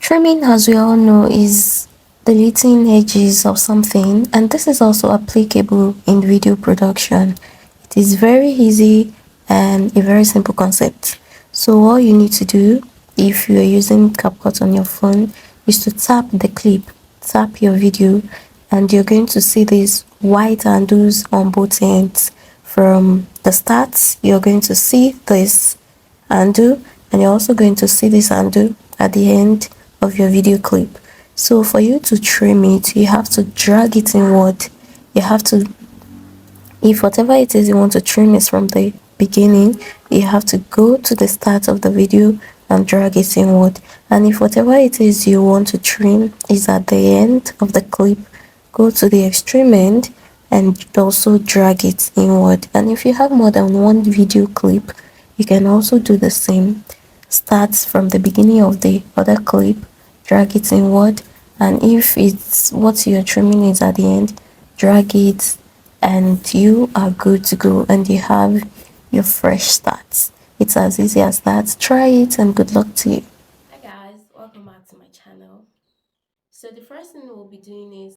Trimming, as we all know, is deleting edges of something, and this is also applicable in video production. It is very easy and a very simple concept. So all you need to do if you are using Capcut on your phone is to tap the clip, tap your video, and you're going to see these white handles on both ends. From the start, you're going to see this undo, and you're also going to see this undo at the end of your video clip. So for you to trim it, you have to drag it inward. You have to, if whatever it is you want to trim is from the beginning, you have to go to the start of the video and drag it inward. And if whatever it is you want to trim is at the end of the clip, go to the extreme end and also drag it inward. And if you have more than one video clip, you can also do the same. Start from the beginning of the other clip, drag it inward, and if it's what you're trimming is at the end, drag it, and you are good to go, and you have your fresh start. It's as easy as that. Try it, and good luck to you. Hi guys, welcome back to my channel. So the first thing we'll be doing is